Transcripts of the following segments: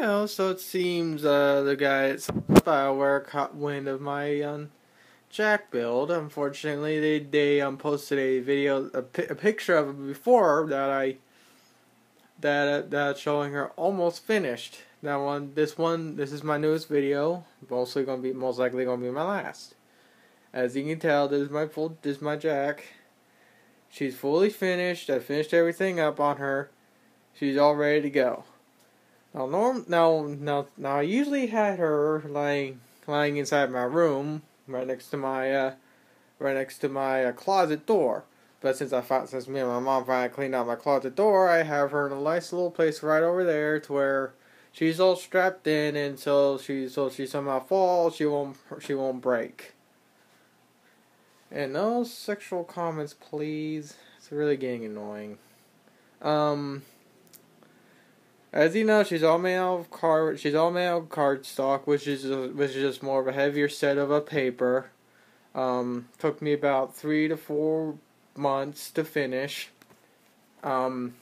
So it seems the guy at Bioware caught wind of my jack build. Unfortunately, they posted a video, a picture of it before that showing her almost finished. This is my newest video. Most likely gonna be my last. As you can tell, this is my jack. She's fully finished. I finished everything up on her. She's all ready to go. Now, I usually had her lying inside my room, right next to my closet door. But since me and my mom finally cleaned out my closet door, I have her in a nice little place right over there, to where she's all strapped in, and so she somehow falls, she won't break. And no sexual comments, please. It's really getting annoying. As you know, she's all made out of cardstock, which is just more of a heavier set of a paper. Took me about 3 to 4 months to finish. Well,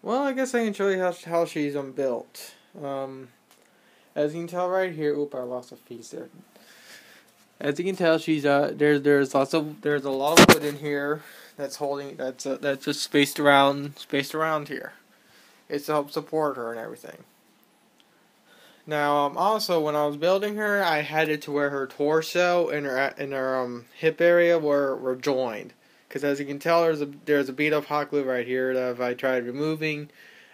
I guess I can show you how she's built. As you can tell right here, I lost a piece there. As you can tell, she's there's a lot of wood in here that's just spaced around here. It's to help support her and everything. Now, also when I was building her, I had it to where her torso and her hip area were joined. Because as you can tell, there's a bead of hot glue right here that if I tried removing,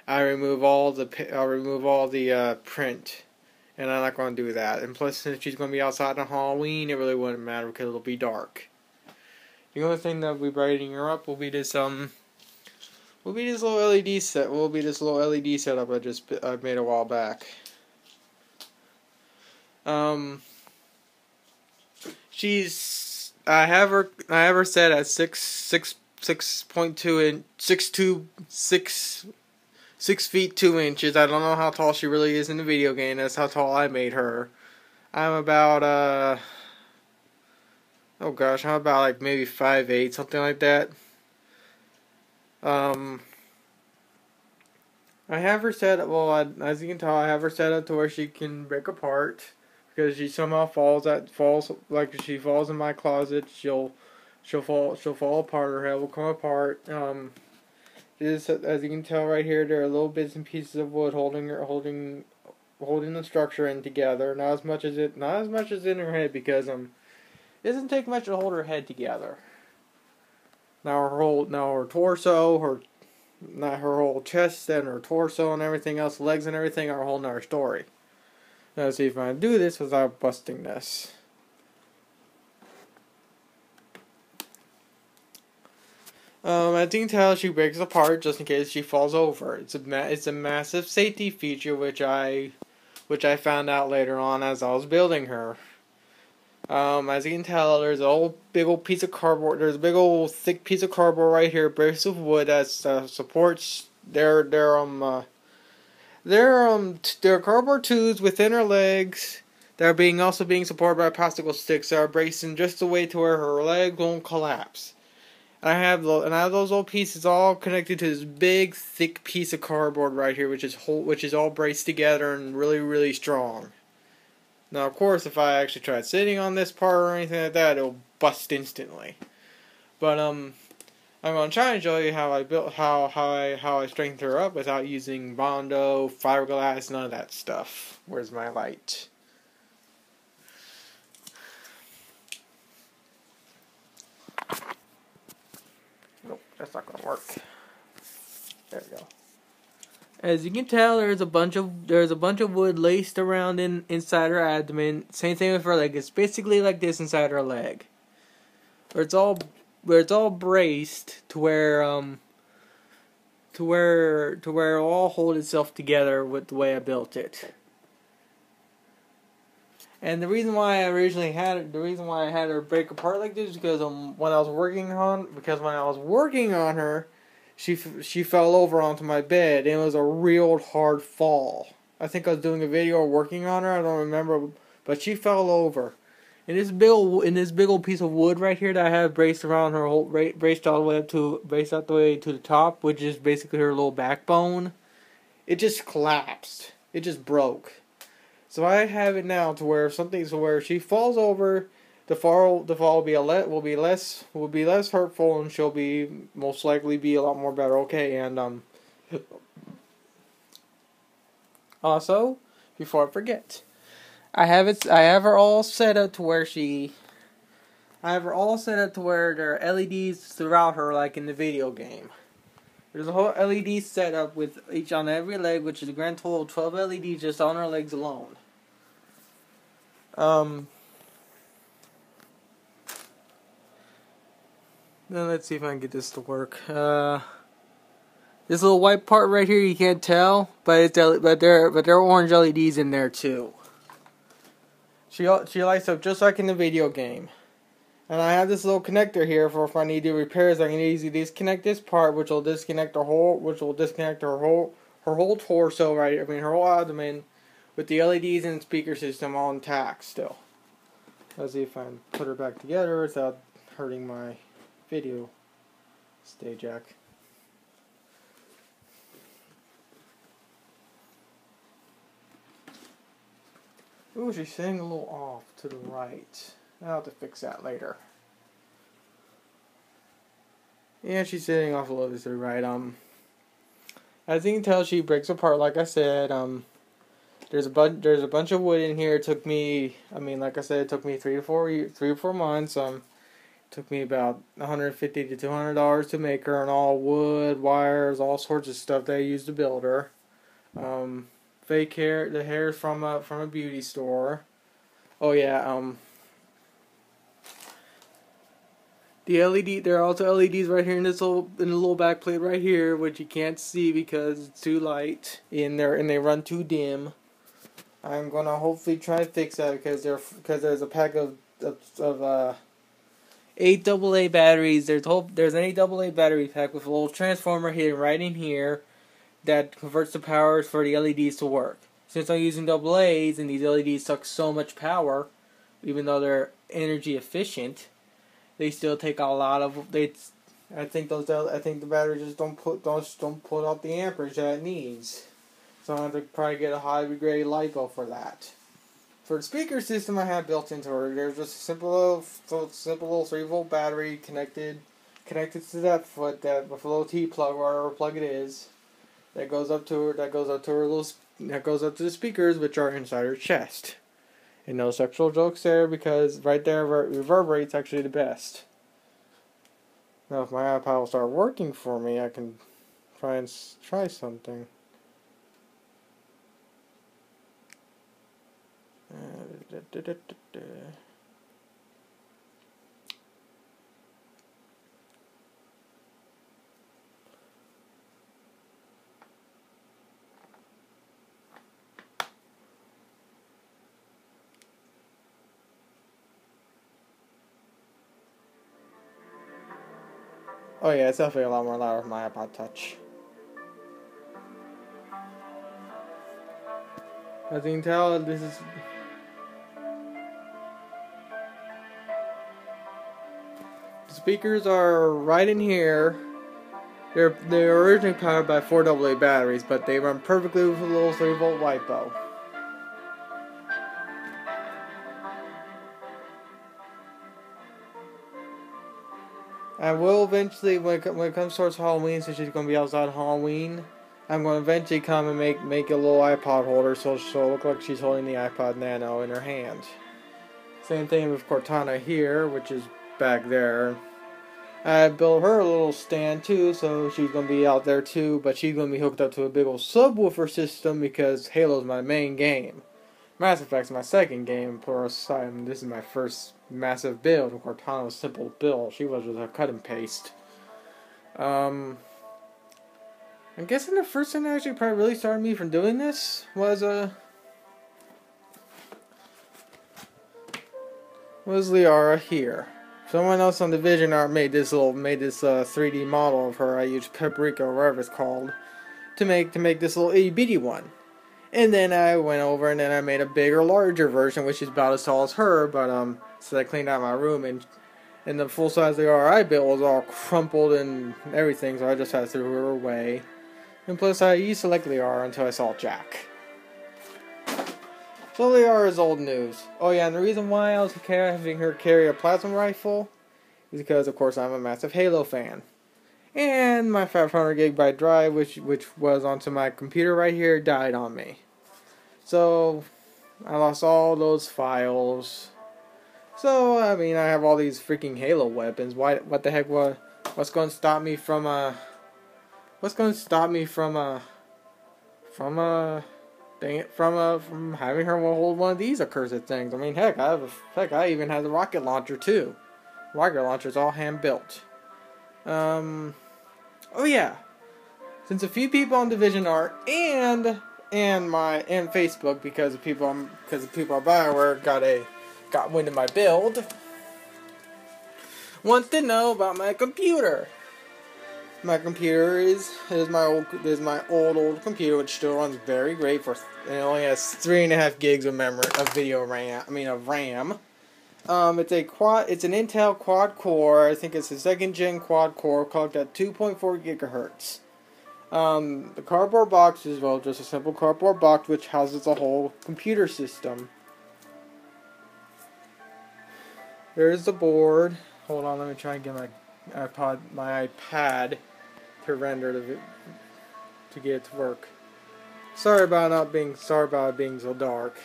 I remove all the print. And I'm not going to do that. And plus, since she's going to be outside on Halloween, it really wouldn't matter because it'll be dark. The only thing that will be brightening her up will be this little LED set. Setup I made a while back. I have her set at 6 feet 2 inches. I don't know how tall she really is in the video game. That's how tall I made her. I'm about like maybe 5'8", something like that. I have her set up. Well, as you can tell, I have her set up to where she can break apart, because she somehow falls like if she falls in my closet. She'll fall apart. Her head will come apart. As you can tell right here, there are little bits and pieces of wood holding the structure in together. Not as much as in her head, because it doesn't take much to hold her head together. Now her torso, her whole chest and her torso and everything else, legs and everything, are a whole nother story. Now let's see if I can do this without busting this. As you can tell, she breaks apart just in case she falls over. It's a massive safety feature, which I found out later on as I was building her. As you can tell, there's a big old piece of cardboard. There's a big old thick piece of cardboard right here, braced with wood, that supports their cardboard tubes within her legs. They're also being supported by popsicle sticks that are braced in just a way to where her leg won't collapse. And I have those old pieces all connected to this big, thick piece of cardboard right here, which is all braced together and really, really strong. Now, of course, if I actually tried sitting on this part or anything like that, it'll bust instantly. But I'm gonna try and show you how I strengthened her up without using Bondo, fiberglass, none of that stuff. Where's my light? Nope, that's not gonna work. There we go. As you can tell, there's a bunch of wood laced around inside her abdomen. Same thing with her leg. It's basically like this inside her leg, where it's all braced to where it'll all hold itself together with the way I built it. And the reason why I had her break apart like this is because when I was working on her, she fell over onto my bed, and it was a real hard fall. I think I was doing a video working on her, I don't remember, but she fell over. in this big old piece of wood right here that I have braced around her whole braced all the way braced all the way to the top, which is basically her little backbone. It just collapsed. It just broke. So I have it now to where if she falls over, the fall will be less hurtful, and she'll be most likely be a lot more better. Okay, and also, before I forget, I have her all set up to where there are LEDs throughout her, like in the video game. There's a whole LED setup with each on every leg, which is a grand total of 12 LEDs just on her legs alone. Then let's see if I can get this to work. This little white part right here, you can't tell, but there are orange LEDs in there too. She lights up just like in the video game. And I have this little connector here for if I need to do repairs. I can easily disconnect this part, which will disconnect her whole torso, right? I mean her whole abdomen, with the LEDs and speaker system all intact still. Let's see if I can put her back together without hurting my video stay jack. Ooh, she's sitting a little off to the right. I'll have to fix that later. Yeah, she's sitting off a little bit to the right. As you can tell, she breaks apart. Like I said, there's a bunch of wood in here. It took me, like I said, it took me 3 or 4 months. It took me about $150 to $200 to make her, and all wood, wires, all sorts of stuff that I used to build her. Fake hair, the hair is from a beauty store. Oh yeah, the LED, there are also LEDs right here in the little back plate right here, which you can't see because it's too light in there and they run too dim. I'm gonna hopefully try to fix that because there's a pack of 8 AA batteries. There's an 8 AA battery pack with a little transformer hidden right in here that converts the power for the LEDs to work. Since I'm using AA's and these LEDs suck so much power, even though they're energy efficient, they still take a lot of. I think the battery just don't put out the amperage that it needs. So I have to probably get a highly graded LiPo for that. For the speaker system I have built into her, there's just a simple little 3-volt battery connected to that foot with a little T plug or whatever plug it is. That goes up to the speakers, which are inside her chest. And no sexual jokes there, because right there reverberates actually the best. Now if my iPod will start working for me, I can try something. Oh yeah, it's definitely a lot more louder with my iPod Touch. As you can tell, the speakers are right in here. They're originally powered by 4 AA batteries, but they run perfectly with a little 3-volt LiPo. I will eventually, when it comes towards Halloween, since she's going to be outside Halloween, I'm going to eventually come and make a little iPod holder so she'll look like she's holding the iPod Nano in her hand. Same thing with Cortana here, which is back there. I built her a little stand too, so she's going to be out there too, but she's going to be hooked up to a big old subwoofer system because Halo's my main game. Mass Effect's my second game, plus this is my first massive build. Cortana's simple build. She was with a cut and paste. I'm guessing the first thing that actually probably really started me from doing this was Liara here. Someone else on Division Art made this 3D model of her. I used Paprika or whatever it's called to make this little itty bitty one. And then I went over and then I made a bigger, larger version, which is about as tall as her. But So I cleaned out my room, and the full size of the RI built was all crumpled and everything, so I just had to throw her away. And plus, I used to like Liara until I saw Jack. So Liara is old news. Oh yeah, and the reason why I was having her carry a plasma rifle is because, of course, I'm a massive Halo fan. And my 500 gigabyte drive, which was onto my computer right here, died on me. So I lost all those files. So I mean, I have all these freaking Halo weapons. What the heck? What's going to stop me from from having her hold one of these accursed things? I mean, heck, I even have the rocket launcher too. Rocket launcher's all hand built. Oh yeah, since a few people on Division Art and Facebook because the people at BioWare got wind of my build, want to know about my computer. My computer is my old computer, which still runs very great. It only has 3.5 gigs of memory of RAM. It's an Intel quad core. I think it's a 2nd gen quad core clocked at 2.4 gigahertz. The cardboard box is, well, just a simple cardboard box which houses the whole computer system. There's the board. Hold on, let me try and get my iPad to render to get it to work. Sorry about it being so dark.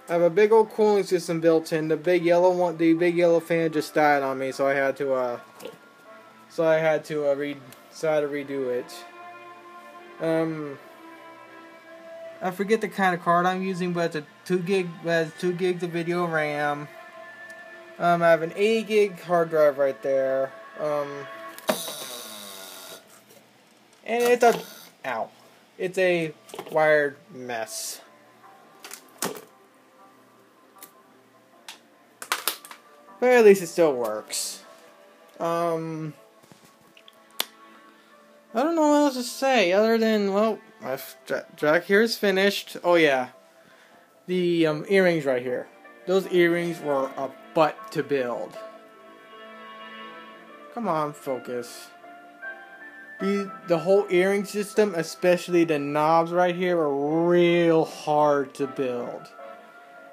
I have a big old cooling system built in. The big yellow fan just died on me, so I had to redo it. I forget the kind of card I'm using, but it's it has 2 gigs of video RAM. I have an 80 gig hard drive right there. And it's a wired mess. But at least it still works. I don't know what else to say other than, well, Jack here is finished. Oh yeah, the earrings right here. Those earrings were a butt to build. Come on, focus. The whole earring system, especially the knobs right here, were real hard to build.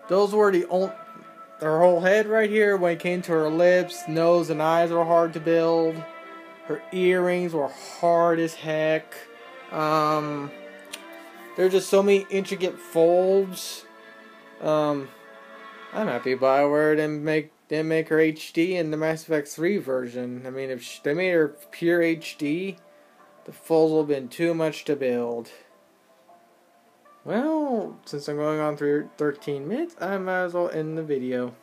Those were her whole head right here, when it came to her lips, nose, and eyes were hard to build. Her earrings were hard as heck. There's just so many intricate folds. I'm happy BioWare didn't make her HD in the Mass Effect 3 version. I mean, if they made her pure HD, the folds would have been too much to build. Well, since I'm going on through 13 minutes, I might as well end the video.